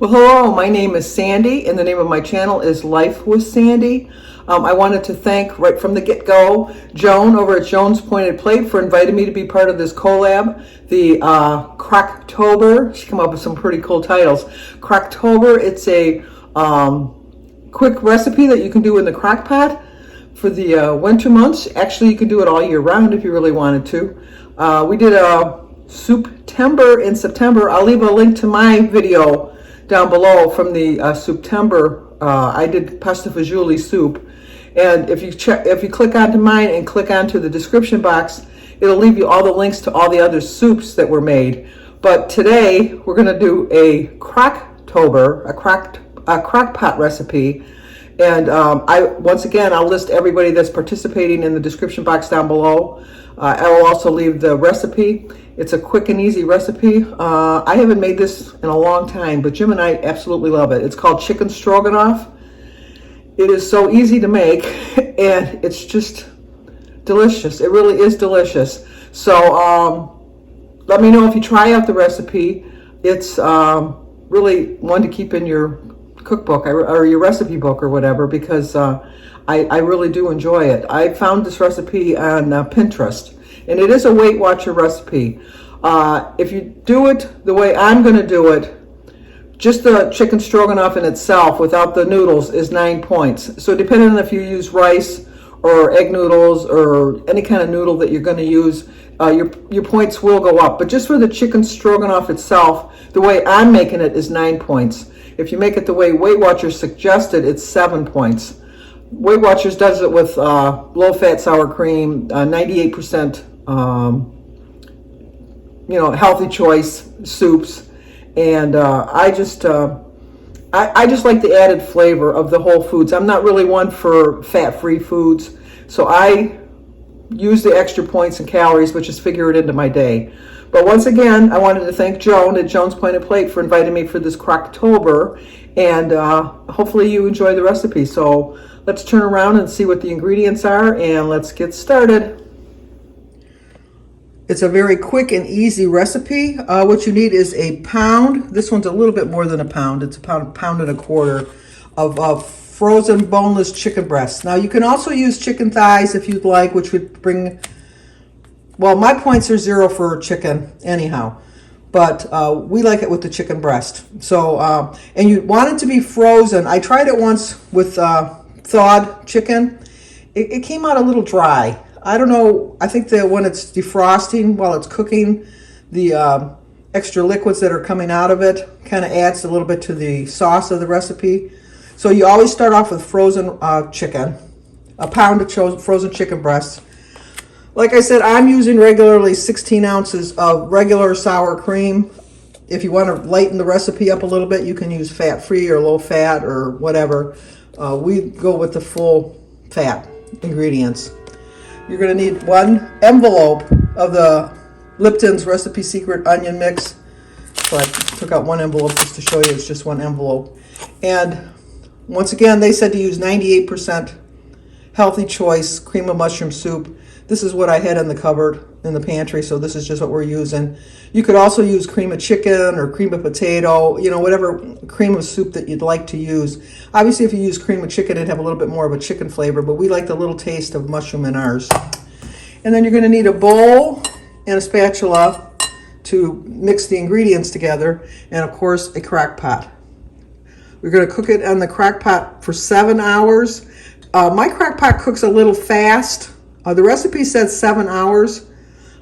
Well, hello, my name is Sandy, and the name of my channel is Life with Sandy. I wanted to thank, right from the get-go, Joan over at Joan's Pointed Plate for inviting me to be part of this collab, the Crocktober. She came up with some pretty cool titles. Crocktober, it's a quick recipe that you can do in the crock pot for the winter months. Actually, you can do it all year round if you really wanted to. We did a Souptember in September. I'll leave a link to my video down below from the Souptember. I did pasta fagioli soup, and if you click onto mine and click onto the description box, it'll leave you all the links to all the other soups that were made. But today we're going to do a Crocktober, a crock pot recipe, and once again I'll list everybody that's participating in the description box down below. I will also leave the recipe. It's a quick and easy recipe. I haven't made this in a long time, but Jim and I absolutely love it. It's called chicken stroganoff. It is so easy to make, and it's just delicious. It really is delicious. So let me know if you try out the recipe. It's really one to keep in your cookbook or your recipe book or whatever, because I really do enjoy it. I found this recipe on Pinterest, and it is a Weight Watcher recipe. If you do it the way I'm going to do it, just the chicken stroganoff in itself without the noodles is 9 points. So depending on if you use rice or egg noodles or any kind of noodle that you're going to use, your points will go up. But just for the chicken stroganoff itself, the way I'm making it is 9 points. If you make it the way Weight Watchers suggested, it's 7 points. Weight Watchers does it with low-fat sour cream, 98%, healthy choice soups, and I just like the added flavor of the whole foods. I'm not really one for fat-free foods, so I use the extra points and calories, but just figure it into my day. But once again, I wanted to thank Joan at Joan's Pointed Plate for inviting me for this Crocktober, and hopefully you enjoy the recipe. So let's turn around and see what the ingredients are, and let's get started. It's a very quick and easy recipe. What you need is a pound. This one's a little bit more than a pound. It's a pound and a quarter of frozen boneless chicken breasts. Now you can also use chicken thighs if you'd like, which would bring, well, my points are 0 for chicken anyhow, but we like it with the chicken breast. So, and you want it to be frozen. I tried it once with thawed chicken. It came out a little dry. I don't know, I think that when it's defrosting while it's cooking, the extra liquids that are coming out of it kind of adds a little bit to the sauce of the recipe. So you always start off with frozen chicken, a pound of frozen chicken breasts. Like I said, I'm using regularly 16 ounces of regular sour cream. If you want to lighten the recipe up a little bit, you can use fat-free or low-fat or whatever. We go with the full fat ingredients. You're going to need 1 envelope of the Liptons Recipe Secret Onion Mix. So I took out 1 envelope just to show you it's just 1 envelope. And once again, they said to use 98% healthy choice cream of mushroom soup. This is what I had in the cupboard in the pantry, so this is just what we're using. You could also use cream of chicken or cream of potato, whatever cream of soup that you'd like to use. Obviously, if you use cream of chicken, it'd have a little bit more of a chicken flavor, but we like the little taste of mushroom in ours. And then you're going to need a bowl and a spatula to mix the ingredients together, and of course, a crock pot. We're going to cook it on the crock pot for 7 hours. My crock pot cooks a little fast. The recipe says 7 hours.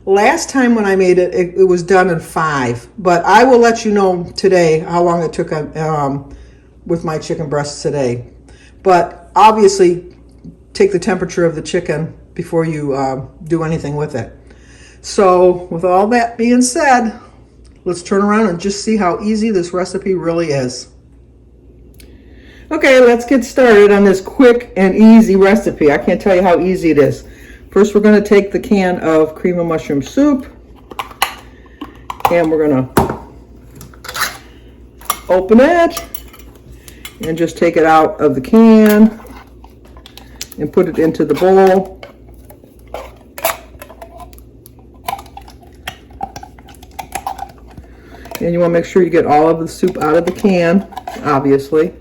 Last time when I made it, it was done in 5. But I will let you know today how long it took with my chicken breasts today. But obviously, take the temperature of the chicken before you do anything with it. So with all that being said, let's turn around and just see how easy this recipe really is. Okay, let's get started on this quick and easy recipe. I can't tell you how easy it is. First, we're going to take the can of cream of mushroom soup, and we're going to open it and just take it out of the can and put it into the bowl. And you want to make sure you get all of the soup out of the can, obviously.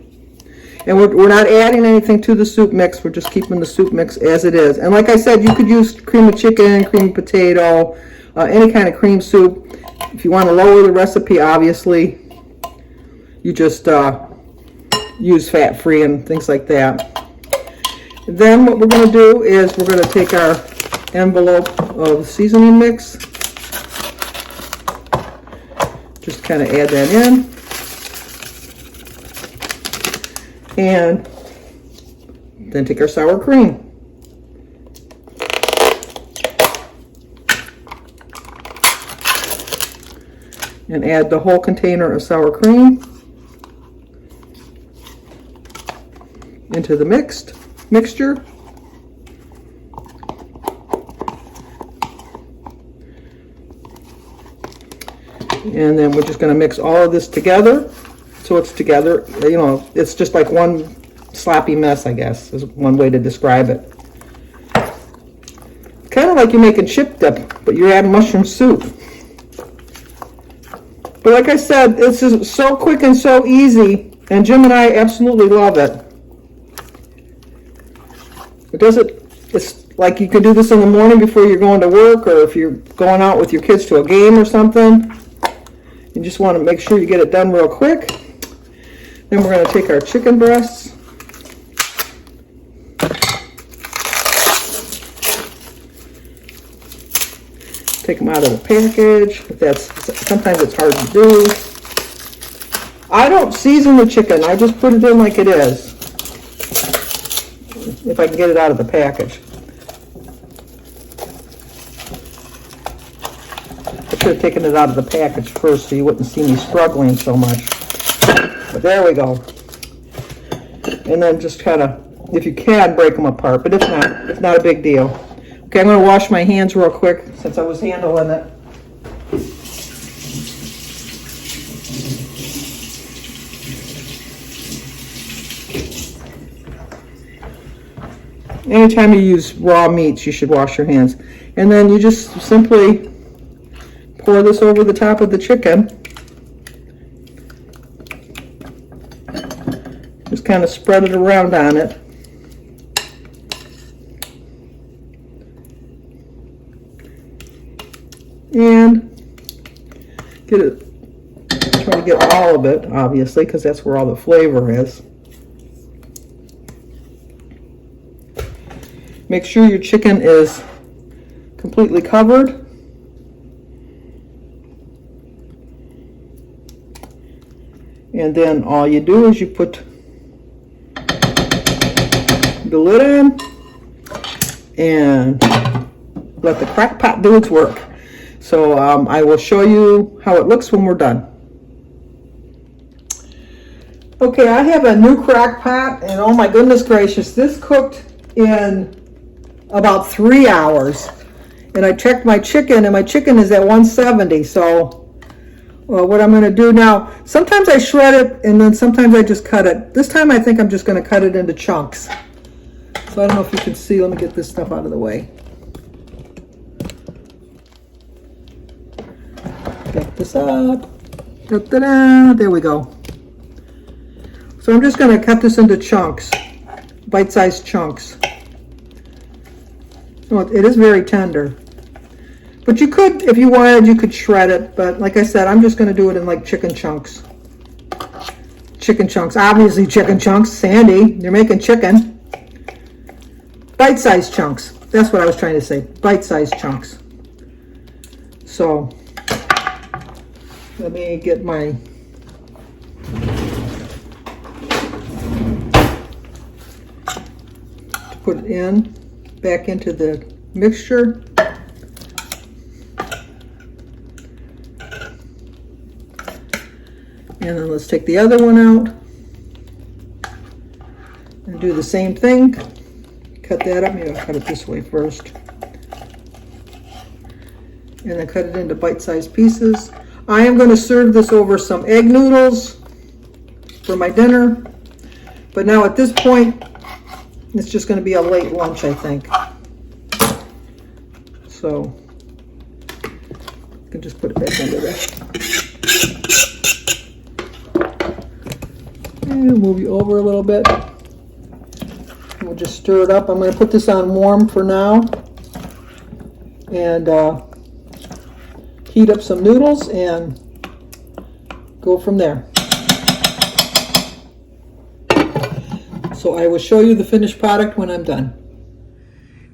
And we're not adding anything to the soup mix. We're just keeping the soup mix as it is. And like I said, you could use cream of chicken, cream of potato, any kind of cream soup. If you want to lower the recipe, obviously, you just use fat-free and things like that. And then what we're going to do is we're going to take our envelope of seasoning mix. Just kind of add that in. And then take our sour cream. And add the whole container of sour cream into the mixture. And then we're just going to mix all of this together. So it's together, you know, it's just like one sloppy mess, I guess, is one way to describe it. Kind of like you're making chip dip, but you're adding mushroom soup. But like I said, it's just so quick and so easy, and Jim and I absolutely love it. It's like you can do this in the morning before you're going to work, or if you're going out with your kids to a game or something. You just want to make sure you get it done real quick. Then we're going to take our chicken breasts. Take them out of the package. Sometimes it's hard to do. I don't season the chicken. I just put it in like it is. If I can get it out of the package. I should have taken it out of the package first so you wouldn't see me struggling so much. But there we go. And then just kind of, if you can, break them apart. But if not, it's not a big deal. Okay, I'm going to wash my hands real quick since I was handling it. Anytime you use raw meats, you should wash your hands. And then you just simply pour this over the top of the chicken. Just kind of spread it around on it. And get it, try to get all of it, obviously, because that's where all the flavor is. Make sure your chicken is completely covered. And then all you do is you put the lid on and let the crock pot do its work. So I will show you how it looks when we're done. Okay, I have a new crock pot, and oh my goodness gracious, this cooked in about 3 hours. And I checked my chicken, and my chicken is at 170. So what I'm going to do now, sometimes I shred it, and then sometimes I just cut it. This time I think I'm just going to cut it into chunks. So I don't know if you can see. Let me get this stuff out of the way. Get this up. Da-da-da. There we go. So I'm just going to cut this into chunks, bite-sized chunks. Oh, it is very tender. But you could, if you wanted, you could shred it. But like I said, I'm just going to do it in like chicken chunks. Chicken chunks. Obviously chicken chunks. Sandy, you're making chicken. Bite-sized chunks. That's what I was trying to say. Bite-sized chunks. So, let me get my... put it in, back into the mixture. And then let's take the other one out and do the same thing. Cut that up. Maybe I'll cut it this way first. And then cut it into bite-sized pieces. I am going to serve this over some egg noodles for my dinner. But now at this point, it's just going to be a late lunch, I think. So, I can just put it back under there. And move you over a little bit. We'll just stir it up. I'm going to put this on warm for now. And heat up some noodles and go from there. So I will show you the finished product when I'm done.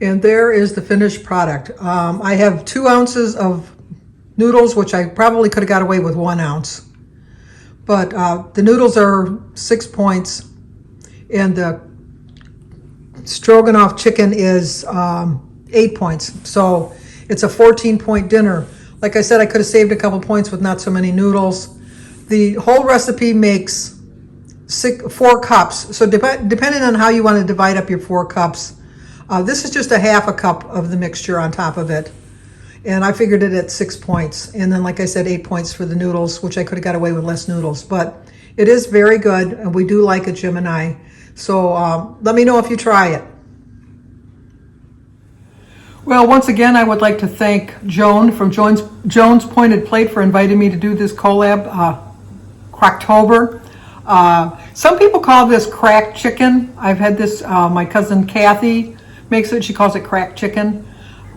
And there is the finished product. I have 2 ounces of noodles, which I probably could have got away with 1 ounce. But the noodles are 6 points, and the Stroganoff chicken is 8 points. So it's a 14-point dinner. Like I said, I could have saved a couple points with not so many noodles. The whole recipe makes 4 cups. So depending on how you want to divide up your 4 cups, this is just a half a cup of the mixture on top of it. And I figured it at 6 points. And then, like I said, 8 points for the noodles, which I could have got away with less noodles. But it is very good, and we do like it, Jim and I. So let me know if you try it. Well, once again, I would like to thank Joan from Joan's Pointed Plate for inviting me to do this collab, Crocktober. Some people call this cracked chicken. I've had this, my cousin Kathy makes it. She calls it cracked chicken.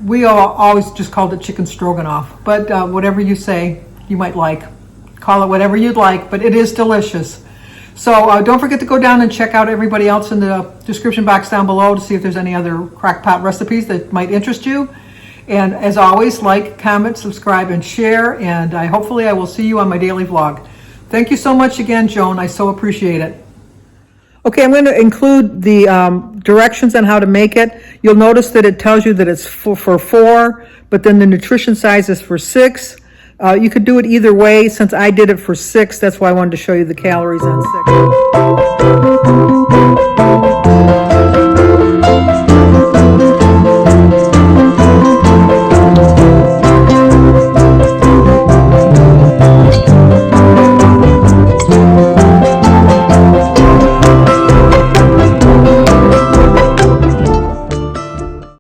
We always just called it chicken stroganoff. But whatever you say, you might like. Call it whatever you'd like, but it is delicious. So don't forget to go down and check out everybody else in the description box down below to see if there's any other crockpot recipes that might interest you. And as always, like, comment, subscribe, and share. And hopefully I will see you on my daily vlog. Thank you so much again, Joan. I so appreciate it. Okay, I'm going to include the directions on how to make it. You'll notice that it tells you that it's for 4, but then the nutrition size is for 6. You could do it either way. Since I did it for 6, that's why I wanted to show you the calories on 6.